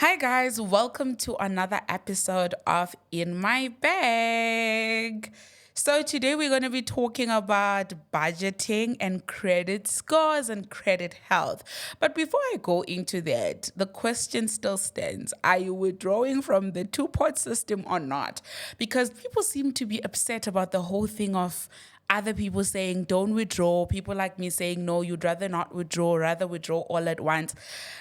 Hi, guys. Welcome to another episode of In My Bag. So, today we're going to be talking about budgeting and credit scores and credit health. But before I go into that, the question still stands. Are you withdrawing from the two-pot system or not? Because people seem to be upset about the whole thing of other people saying don't withdraw, people like me saying no, you'd rather not withdraw, rather withdraw all at once.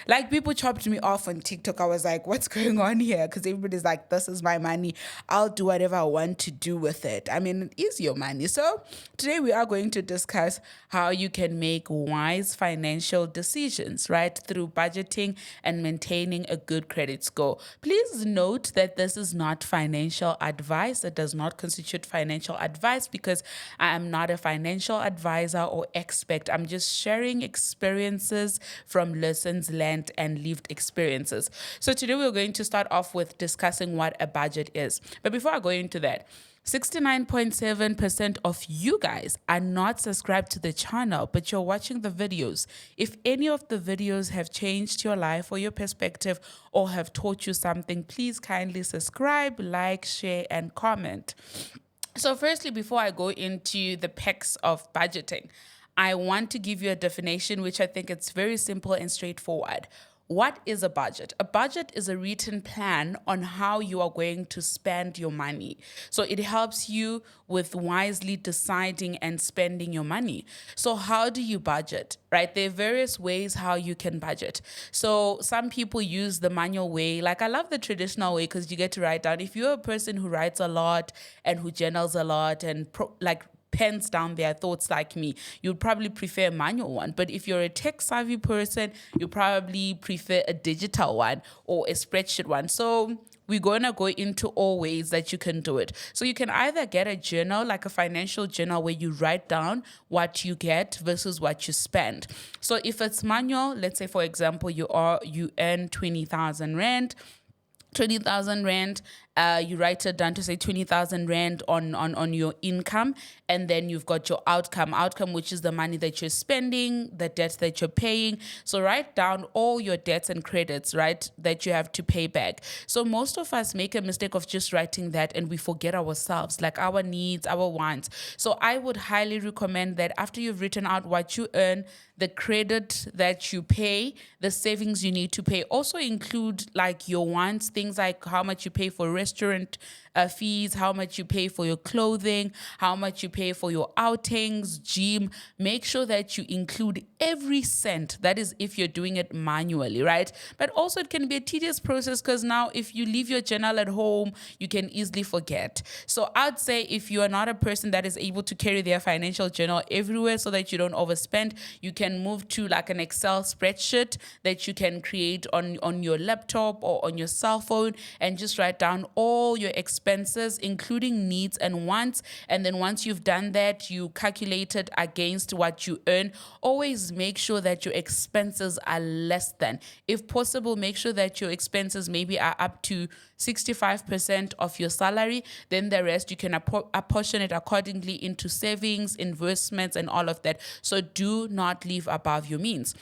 Like, people chopped me off on TikTok. I was like, what's going on here? Because everybody's like, this is my money, I'll do whatever I want to do with it. I mean, it is your money. So today we are going to discuss how you can make wise financial decisions, right, through budgeting and maintaining a good credit score. Please note that this is not financial advice. It does not constitute financial advice because I am not a financial advisor or expert. I'm just sharing experiences from lessons learned and lived experiences. So today we're going to start off with discussing what a budget is. But before I go into that, 69.7% of you guys are not subscribed to the channel, but you're watching the videos. If any of the videos have changed your life or your perspective or have taught you something, please kindly subscribe, like, share, and comment. So firstly, before I go into the pecs of budgeting, I want to give you a definition, which I think it's very simple and straightforward. What is a budget? A budget is a written plan on how you are going to spend your money. So it helps you with wisely deciding and spending your money. So how do you budget, right? There are various ways how you can budget. So some people use the manual way. Like, I love the traditional way because you get to write down. If you're a person who writes a lot and who journals a lot and pens down their thoughts like me, you'd probably prefer a manual one. But if you're a tech savvy person, you probably prefer a digital one or a spreadsheet one. So we're going to go into all ways that you can do it. So you can either get a journal, like a financial journal, where you write down what you get versus what you spend. So if it's manual, let's say, for example, you earn 20,000 rand, 20,000 rand, you write it down to say 20,000 rand on your income, and then you've got your outcome, which is the money that you're spending, the debt that you're paying. So write down all your debts and credits, right, that you have to pay back. So most of us make a mistake of just writing that and we forget ourselves, like our needs, our wants. So I would highly recommend that after you've written out what you earn, the credit that you pay, the savings you need to pay, also include like your wants, things like how much you pay for restaurant fees, how much you pay for your clothing, how much you pay for your outings, gym. Make sure that you include every cent. That is if you're doing it manually, right? But also it can be a tedious process because now if you leave your journal at home, you can easily forget. So I'd say if you are not a person that is able to carry their financial journal everywhere so that you don't overspend, you can move to like an Excel spreadsheet that you can create on your laptop or on your cell phone and just write down all your expenses, including needs and wants. And then once you've done that, you calculate it against what you earn. Always make sure that your expenses are less than. If possible, make sure that your expenses maybe are up to 65% of your salary. Then the rest you can apportion it accordingly into savings, investments, and all of that. So do not live above your means.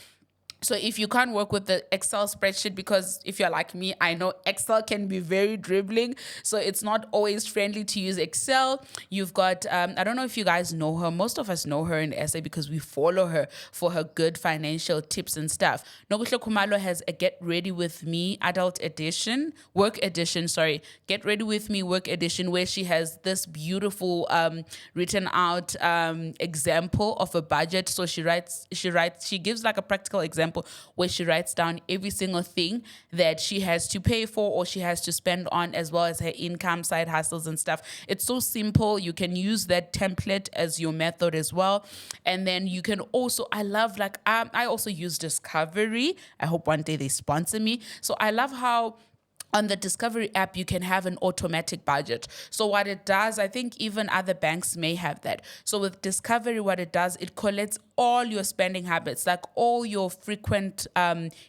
So if you can't work with the Excel spreadsheet, because if you're like me, I know Excel can be very dribbling. So it's not always friendly to use Excel. You've got, I don't know if you guys know her. Most of us know her in SA because we follow her for her good financial tips and stuff. Nobuhle Khumalo has a Get Ready With Me work edition, Get Ready With Me work edition, where she has this beautiful written out example of a budget. So she gives like a practical example where she writes down every single thing that she has to pay for or she has to spend on, as well as her income, side hustles and stuff. It's so simple. You can use that template as your method as well. And then you can also, I also use Discovery. I hope one day they sponsor me. So I love how on the Discovery app, you can have an automatic budget. So what it does, I think even other banks may have that. So with Discovery, what it does, it collects all your spending habits, like all your frequent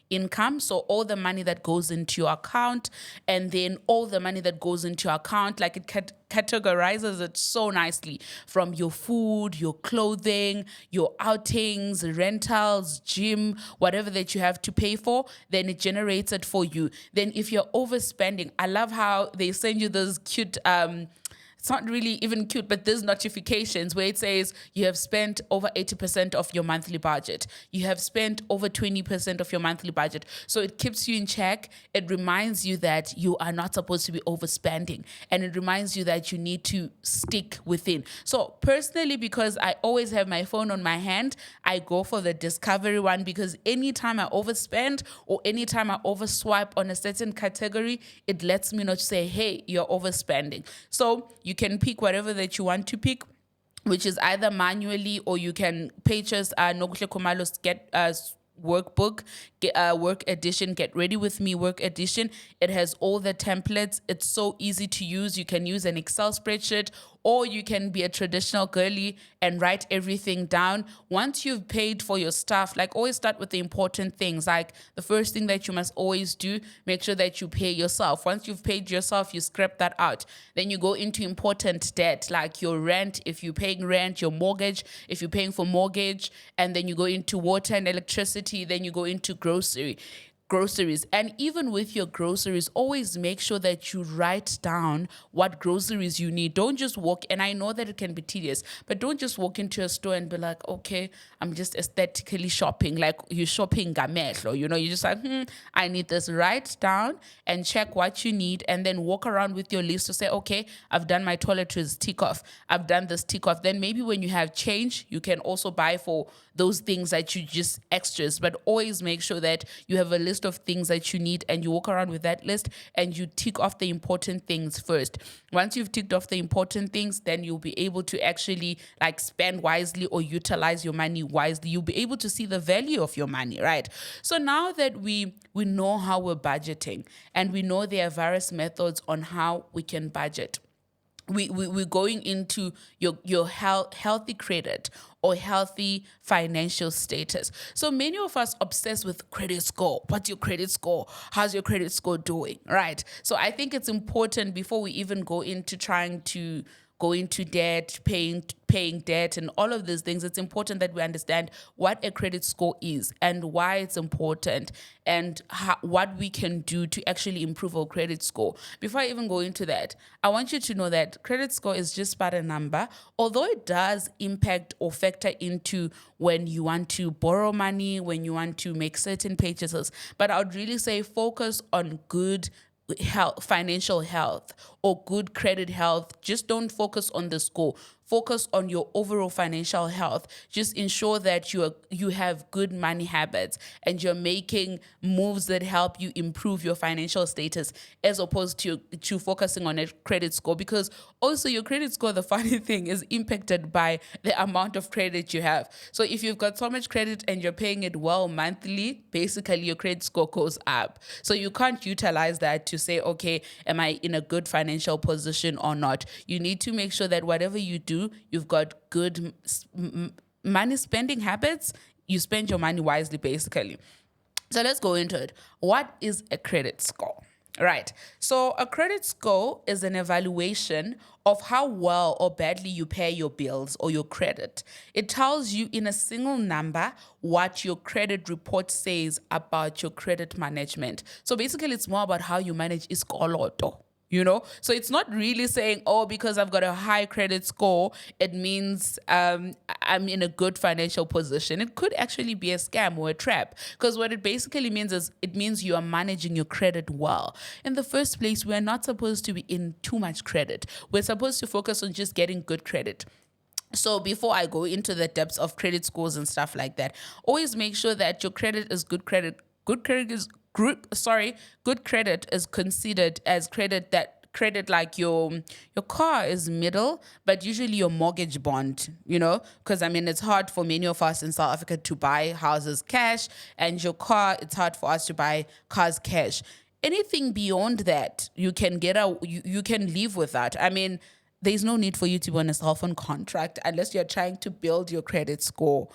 income. So all the money that goes into your account, and then all the money that goes into your account, like it categorizes it so nicely, from your food, your clothing, your outings, rentals, gym, whatever that you have to pay for, then it generates it for you. Then if you're overspending, I love how they send you those cute it's not really even cute, but there's notifications where it says you have spent over 80% of your monthly budget. You have spent over 20% of your monthly budget. So it keeps you in check. It reminds you that you are not supposed to be overspending. And it reminds you that you need to stick within. So personally, because I always have my phone on my hand, I go for the discovery one, because anytime I overspend or anytime I overswipe on a certain category, it lets me know to say, hey, you're overspending. So you can pick whatever that you want to pick, which is either manually, or you can purchase Nokuhle Khumalo's workbook, work edition, Get Ready With Me work edition. It has all the templates. It's so easy to use. You can use an Excel spreadsheet, or you can be a traditional girly and write everything down. Once you've paid for your stuff, like, always start with the important things. Like, the first thing that you must always do, make sure that you pay yourself. Once you've paid yourself, you scrap that out. Then you go into important debt, like your rent, if you're paying rent, your mortgage, if you're paying for mortgage, and then you go into water and electricity, then you go into groceries. And even with your groceries, always make sure that you write down what groceries you need. Don't just walk, and I know that it can be tedious, but don't just walk into a store and be like, okay, I'm just aesthetically shopping, like you're shopping gamehlo, you're just like, I need this. Write down and check what you need, and then walk around with your list to say, okay, I've done my toiletries, tick off. I've done this, tick off. Then maybe when you have change, you can also buy for those things that you just extras, but always make sure that you have a list of things that you need, and you walk around with that list and you tick off the important things first. Once you've ticked off the important things, then you'll be able to actually like spend wisely or utilize your money wisely. You'll be able to see the value of your money, right? So now that we know how we're budgeting, and we know there are various methods on how we can budget, we're going into your healthy credit or healthy financial status. So many of us obsessed with credit score. What's your credit score? How's your credit score doing? Right. So I think it's important, before we even go into trying to go into debt, paying debt, and all of these things, it's important that we understand what a credit score is and why it's important, and what we can do to actually improve our credit score. Before I even go into that, I want you to know that credit score is just but a number, although it does impact or factor into when you want to borrow money, when you want to make certain purchases. But I would really say focus on good health, financial health, or good credit health. Just don't focus on the score. Focus on your overall financial health. Just ensure that you have good money habits, and you're making moves that help you improve your financial status, as opposed to focusing on a credit score. Because also your credit score, the funny thing, is impacted by the amount of credit you have. So if you've got so much credit and you're paying it well monthly, basically your credit score goes up. So you can't utilize that to say, okay, am I in a good financial position or not? You need to make sure that whatever you do, you've got good money spending habits. You spend your money wisely, basically. So let's go into it. What is a credit score? Right. So a credit score is an evaluation of how well or badly you pay your bills or your credit. It tells you in a single number what your credit report says about your credit management. So basically, it's more about how you manage iskoloto. So it's not really saying, oh, because I've got a high credit score, it means I'm in a good financial position. It could actually be a scam or a trap, because what it basically means is, it means you are managing your credit well. In the first place, we're not supposed to be in too much credit. We're supposed to focus on just getting good credit. So before I go into the depths of credit scores and stuff like that, always make sure that your credit is good credit. Good credit is considered as credit like your car is middle, but usually your mortgage bond, because it's hard for many of us in South Africa to buy houses cash, and your car, it's hard for us to buy cars cash. Anything beyond that, you can you can live with that. There's no need for you to be on a cell phone contract unless you're trying to build your credit score,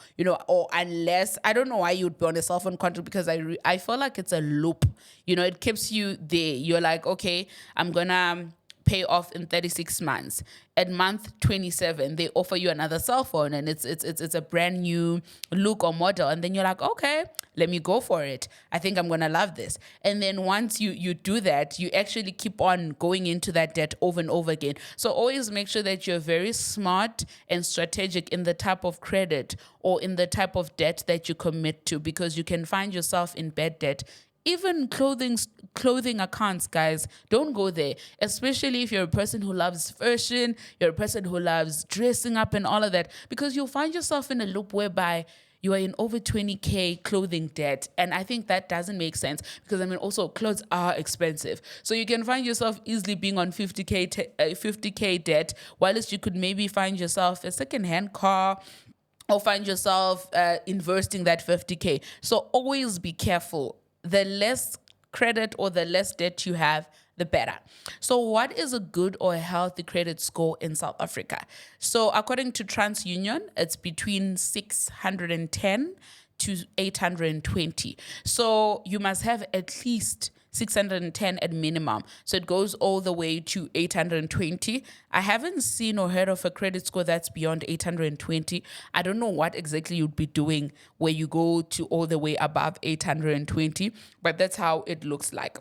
or unless, I don't know why you'd be on a cell phone contract, because I feel like it's a loop. It keeps you there. You're like, okay, I'm gonna pay off in 36 months. At month 27, they offer you another cell phone, and it's a brand new look or model. And then you're like, okay, let me go for it. I think I'm gonna love this. And then once you do that, you actually keep on going into that debt over and over again. So always make sure that you're very smart and strategic in the type of credit or in the type of debt that you commit to, because you can find yourself in bad debt. Even clothing accounts, guys, don't go there, especially if you're a person who loves fashion, you're a person who loves dressing up and all of that, because you'll find yourself in a loop whereby you are in over 20K clothing debt. And I think that doesn't make sense, because I mean, also clothes are expensive. So you can find yourself easily being on 50K debt, whilst you could maybe find yourself a secondhand car, or find yourself investing that 50K. So always be careful. The less credit or the less debt you have, the better. So what is a good or a healthy credit score in South Africa? So according to TransUnion, it's between 610 to 820. So you must have at least 610 at minimum. So it goes all the way to 820. I haven't seen or heard of a credit score that's beyond 820. I don't know what exactly you'd be doing where you go to all the way above 820, but that's how it looks like.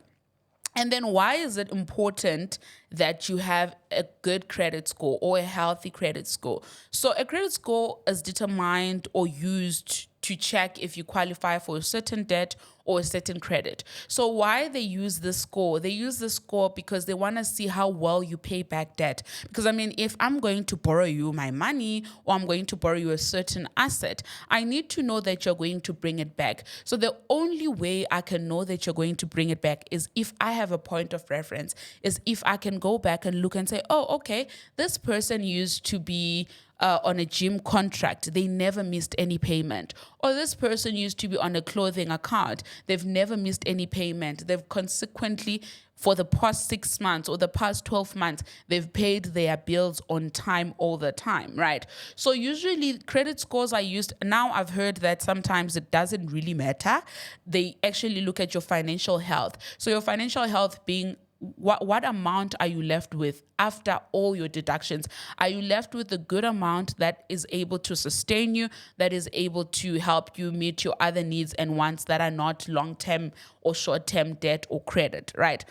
And then why is it important that you have a good credit score or a healthy credit score? So a credit score is determined or used to check if you qualify for a certain debt or a certain credit. So why they use this score? They use this score because they want to see how well you pay back debt. Because I mean, if I'm going to borrow you my money, or I'm going to borrow you a certain asset, I need to know that you're going to bring it back. So the only way I can know that you're going to bring it back is if I have a point of reference, is if I can go back and look and say, oh, okay, this person used to be on a gym contract, they never missed any payment. Or this person used to be on a clothing account, they've never missed any payment. They've consequently, for the past 6 months or the past 12 months, they've paid their bills on time all the time, right? So usually credit scores are used. Now I've heard that sometimes it doesn't really matter. They actually look at your financial health. So your financial health being what amount are you left with after all your deductions? Are you left with a good amount that is able to sustain you, that is able to help you meet your other needs and wants that are not long-term or short-term debt or credit, right?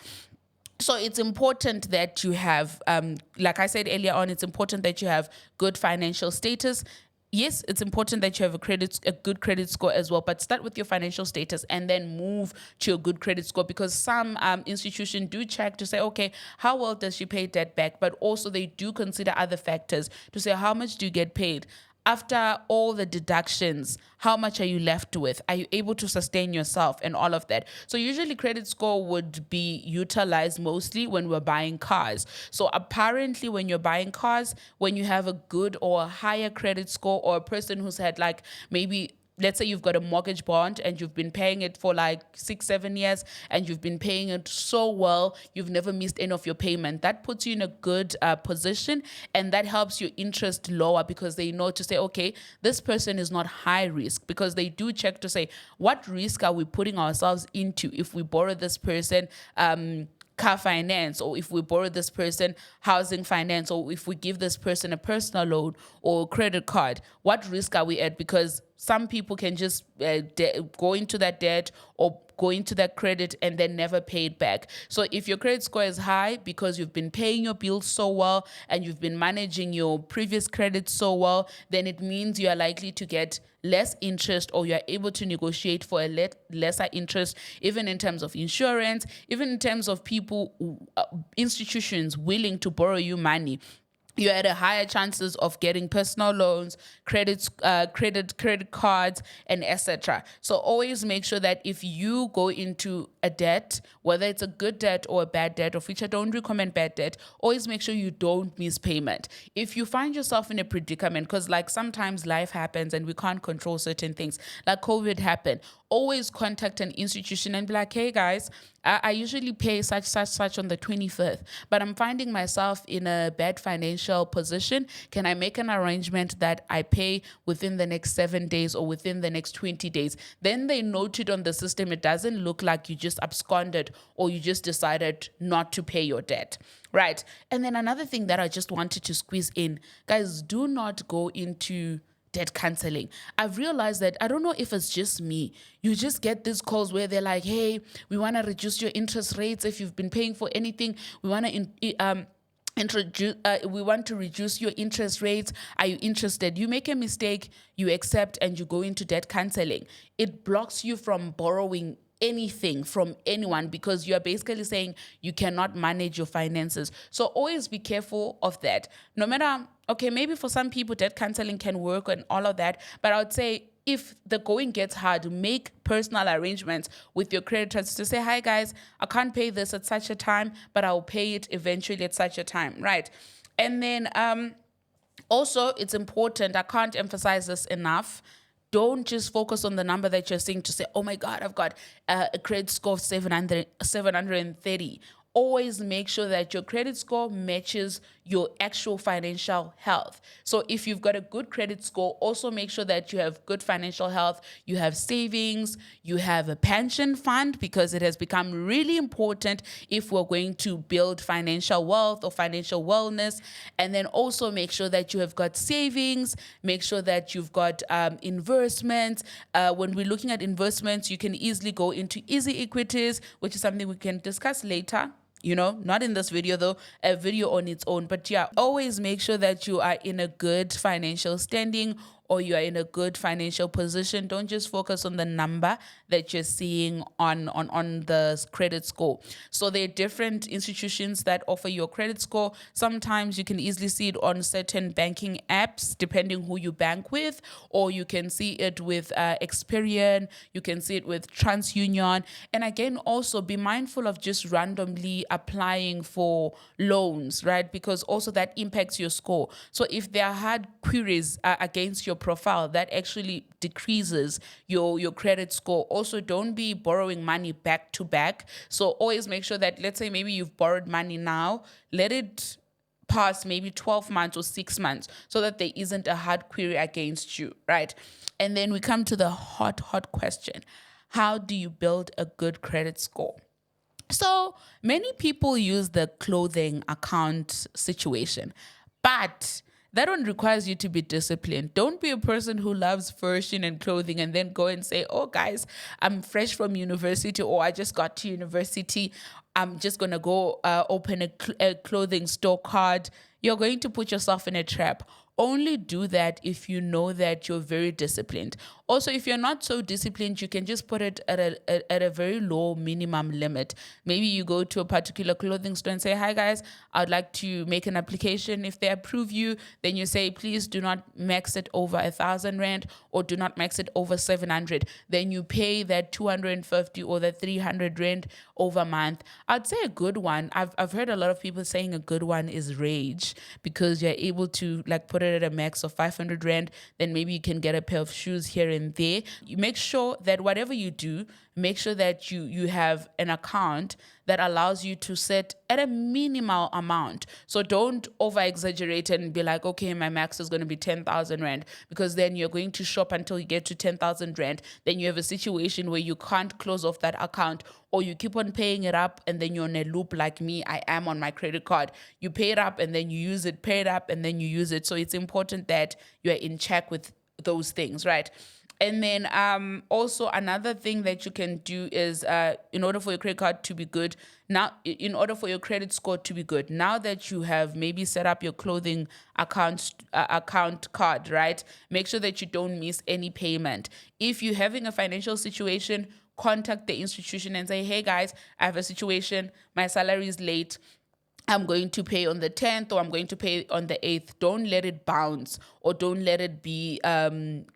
So it's important that you have, like I said earlier on, it's important that you have good financial status. Yes, it's important that you have a good credit score as well, but start with your financial status and then move to a good credit score, because some institutions do check to say, okay, how well does she pay debt back? But also they do consider other factors to say, how much do you get paid? After all the deductions, how much are you left with? Are you able to sustain yourself and all of that? So usually credit score would be utilized mostly when we're buying cars. So apparently when you're buying cars, when you have a good or a higher credit score, or a person who's had like maybe, let's say you've got a mortgage bond and you've been paying it for like 6-7 years and you've been paying it so well, you've never missed any of your payment. That puts you in a good position, and that helps your interest lower, because they know to say, okay, this person is not high risk, because they do check to say, what risk are we putting ourselves into if we borrow this person car finance, or if we borrow this person housing finance, or if we give this person a personal loan or credit card, what risk are we at? Because some people can just go into that debt or go into that credit and then never pay it back. So if your credit score is high because you've been paying your bills so well and you've been managing your previous credit so well, then it means you are likely to get less interest, or you are able to negotiate for a lesser interest, even in terms of insurance, even in terms of people, institutions willing to borrow you money. You're at a higher chances of getting personal loans, credit cards, and etc. So always make sure that if you go into a debt, whether it's a good debt or a bad debt, of which I don't recommend bad debt, always make sure you don't miss payment. If you find yourself in a predicament, because like sometimes life happens and we can't control certain things, like COVID happened, always contact an institution and be like, hey guys, I usually pay such on the 25th, but I'm finding myself in a bad financial position. Can I make an arrangement that I pay within the next 7 days or within the next 20 days? Then they note it on the system. It doesn't look like you just absconded or you just decided not to pay your debt, right? And then another thing that I just wanted to squeeze in, guys, do not go into debt canceling. I've realized that, I don't know if it's just me, you just get these calls where they're like, hey, we want to reduce your interest rates. If you've been paying for anything, we want to we want to reduce your interest rates. Are you interested? You make a mistake, you accept, and you go into debt canceling. It blocks you from borrowing anything from anyone because you are basically saying you cannot manage your finances. So always be careful of that. No matter, okay, maybe for some people debt canceling can work and all of that, but I would say if the going gets hard, make personal arrangements with your creditors to say, hi guys, I can't pay this at such a time, but I'll pay it eventually at such a time, right? And then also it's important, I can't emphasize this enough, don't just focus on the number that you're seeing to say, oh my God, I've got a credit score of 730. Always make sure that your credit score matches your actual financial health. So if you've got a good credit score, also make sure that you have good financial health, you have savings, you have a pension fund, because it has become really important if we're going to build financial wealth or financial wellness. And then also make sure that you have got savings, make sure that you've got investments. When we're looking at investments, you can easily go into easy equities, which is something we can discuss later. Not in this video though, a video on its own. But yeah, always make sure that you are in a good financial standing or you are in a good financial position. Don't just focus on the number that you're seeing on the credit score. So there are different institutions that offer your credit score. Sometimes you can easily see it on certain banking apps, depending who you bank with, or you can see it with Experian, you can see it with TransUnion. And again, also be mindful of just randomly applying for loans, right? Because also that impacts your score. So if there are hard queries against your profile, that actually decreases your credit score. Also, don't be borrowing money back to back. So always make sure that, let's say maybe you've borrowed money now, let it pass maybe 12 months or 6 months so that there isn't a hard query against you, right? And then we come to the hot question. How do you build a good credit score? So many people use the clothing account situation, but that one requires you to be disciplined. Don't be a person who loves fashion and clothing and then go and say, oh guys, I'm fresh from university, or I just got to university, I'm just going to go open a clothing store card. You're going to put yourself in a trap. Only do that if you know that you're very disciplined. Also, if you're not so disciplined, you can just put it at a very low minimum limit. Maybe you go to a particular clothing store and say, hi guys, I'd like to make an application. If they approve you, then you say, please do not max it over 1,000 Rand or do not max it over 700. Then you pay that 250 or that 300 Rand over a month. I'd say a good one, I've heard a lot of people saying a good one is Rage, because you're able to like put it at a max of 500 Rand. Then maybe you can get a pair of shoes here and there. You make sure that whatever you do, make sure that you have an account that allows you to set at a minimal amount. So don't over exaggerate and be like, okay, my max is going to be 10,000 Rand, because then you're going to shop until you get to 10,000 Rand. Then you have a situation where you can't close off that account, or you keep on paying it up and then you're in a loop like me, I am on my credit card. You pay it up and then you use it, pay it up and then you use it. So it's important that you're in check with those things, right? And then also another thing that you can do is in order for your credit card to be good, in order for your credit score to be good, now that you have maybe set up your clothing account card, right? Make sure that you don't miss any payment. If you're having a financial situation, contact the institution and say, hey guys, I have a situation, my salary is late, I'm going to pay on the 10th or I'm going to pay on the 8th. Don't let it bounce or don't let it be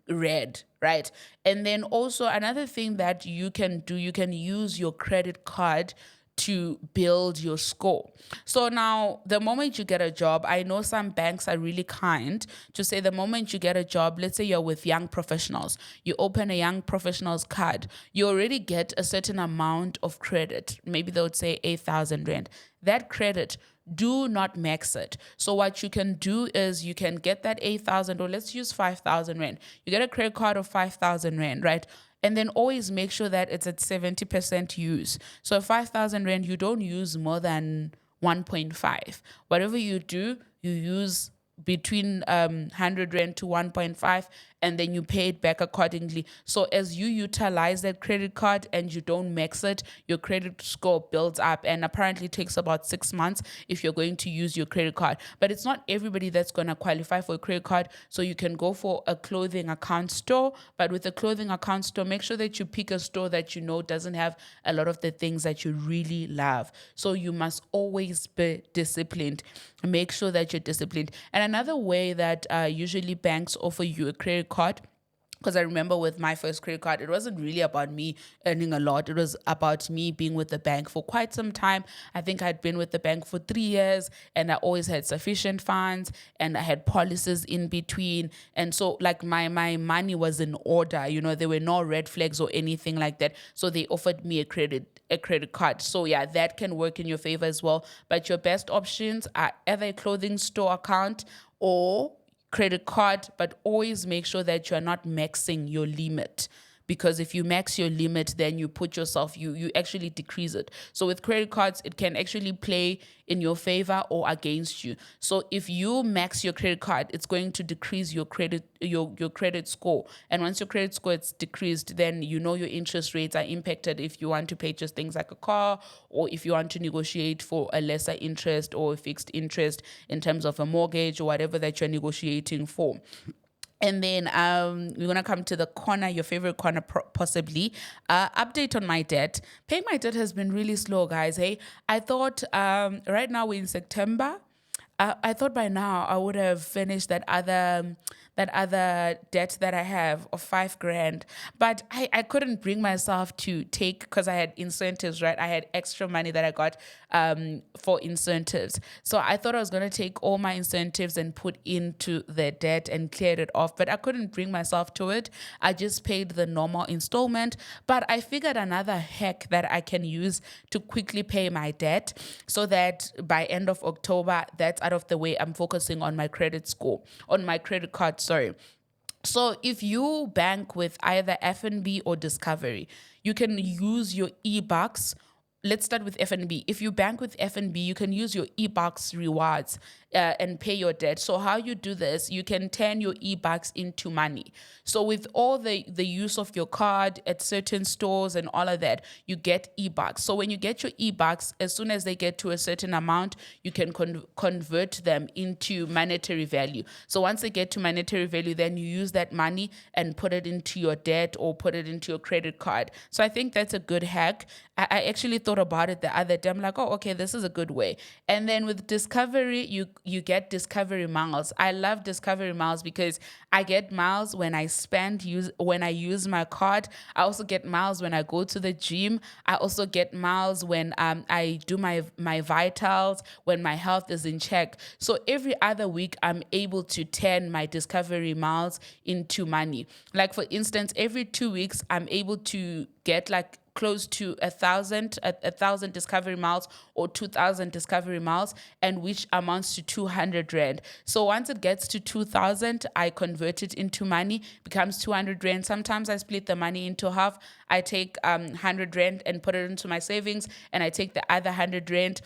red, right? And then also another thing that you can do, you can use your credit card to build your score. So now, the moment you get a job, I know some banks are really kind to say the moment you get a job, let's say you're with young professionals, you open a young professionals card, you already get a certain amount of credit. Maybe they would say 8,000 Rand. That credit, do not max it. So what you can do is you can get that 8,000, or let's use 5,000 Rand. You get a credit card of 5,000 Rand, right? And then always make sure that it's at 70% use. So 5,000 Rand, you don't use more than 1.5. Whatever you do, you use between 100 Rand to 1.5, and then you pay it back accordingly. So as you utilize that credit card and you don't max it, your credit score builds up, and apparently it takes about 6 months if you're going to use your credit card. But it's not everybody that's going to qualify for a credit card, so you can go for a clothing account store. But with a clothing account store, make sure that you pick a store that you know doesn't have a lot of the things that you really love. So you must always be disciplined. Make sure that you're disciplined. And another way that usually banks offer you a credit card, because I remember with my first credit card, it wasn't really about me earning a lot. It was about me being with the bank for quite some time. I think I'd been with the bank for 3 years, and I always had sufficient funds, and I had policies in between. And so like my money was in order, there were no red flags or anything like that. So they offered me a credit card. So yeah, that can work in your favor as well. But your best options are either a clothing store account or credit card, but always make sure that you're not maxing your limit. Because if you max your limit, then you put yourself, you actually decrease it. So with credit cards, it can actually play in your favor or against you. So if you max your credit card, it's going to decrease your credit score. And once your credit score is decreased, then your interest rates are impacted if you want to purchase things like a car, or if you want to negotiate for a lesser interest or a fixed interest in terms of a mortgage or whatever that you're negotiating for. And then we're going to come to the corner, your favorite corner possibly. Update on my debt. Paying my debt has been really slow, guys. Hey, I thought right now we're in September. I thought by now I would have finished that other debt that I have of 5 grand, but I couldn't bring myself to take, because I had incentives, right? I had extra money that I got for incentives. So I thought I was going to take all my incentives and put into the debt and clear it off, but I couldn't bring myself to it. I just paid the normal installment, but I figured another hack that I can use to quickly pay my debt, so that by end of October, that's out of the way. I'm focusing on my credit score, on my credit card, sorry. So if you bank with either FNB or Discovery, you can use your eBucks. Let's start with FNB. If you bank with FNB, you can use your eBucks rewards and pay your debt. So how you do this, you can turn your eBucks into money. So with all the use of your card at certain stores and all of that, you get eBucks. So when you get your eBucks, as soon as they get to a certain amount, you can convert them into monetary value. So once they get to monetary value, then you use that money and put it into your debt or put it into your credit card. So I think that's a good hack. I actually thought about it the other day. I'm like, oh, okay, this is a good way. And then with Discovery, you get Discovery miles. I love Discovery miles because I get miles when I when I use my card. I also get miles when I go to the gym. I also get miles when I do my vitals, when my health is in check. So every other week, I'm able to turn my Discovery miles into money. Like for instance, every 2 weeks, I'm able to get like close to 1,000 Discovery miles or 2,000 Discovery miles, and which amounts to 200 Rand. So once it gets to 2,000, I convert it into money, becomes 200 Rand. Sometimes I split the money into half. I take 100 Rand and put it into my savings, and I take the other 100 Rand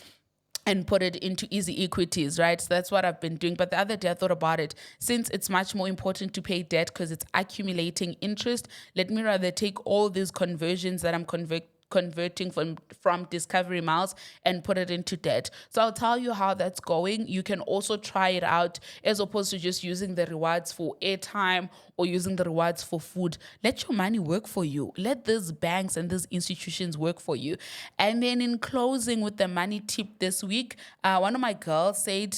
and put it into easy equities, right? So that's what I've been doing. But the other day I thought about it. Since it's much more important to pay debt because it's accumulating interest, let me rather take all these conversions that I'm converting from Discovery miles and put it into debt. So I'll tell you how that's going. You can also try it out as opposed to just using the rewards for airtime or using the rewards for food. Let your money work for you. Let these banks and these institutions work for you. And then in closing with the money tip this week, one of my girls said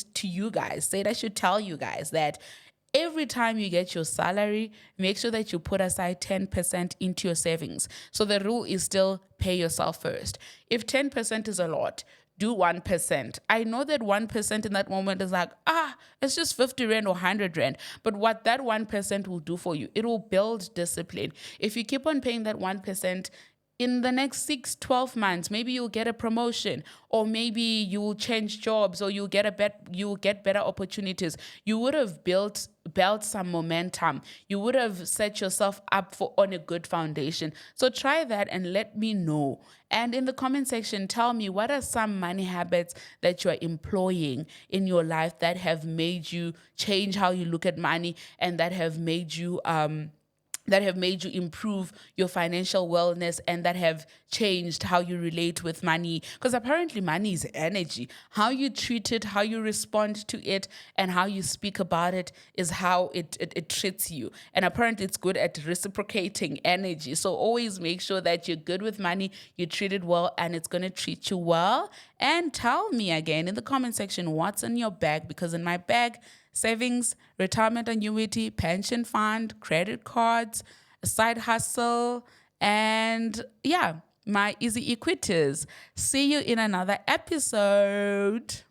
I should tell you guys that every time you get your salary, make sure that you put aside 10% into your savings. So the rule is still pay yourself first. If 10% is a lot, do 1%. I know that 1% in that moment is like, it's just 50 Rand or 100 Rand. But what that 1% will do for you, it will build discipline. If you keep on paying that 1%, in the next 6-12 months, maybe you'll get a promotion, or maybe you will change jobs, or you'll get better opportunities. You would have built some momentum. You would have set yourself up on a good foundation. So try that and let me know. And in the comment section, tell me, what are some money habits that you are employing in your life that have made you change how you look at money, and that have made you improve your financial wellness, and that have changed how you relate with money. Because apparently money is energy. How you treat it, how you respond to it, and how you speak about it is how it treats you. And apparently it's good at reciprocating energy. So always make sure that you're good with money, you treat it well, and it's going to treat you well. And tell me again in the comment section what's in your bag, because in my bag, savings, retirement annuity, pension fund, credit cards, a side hustle, and my easy equities. See you in another episode.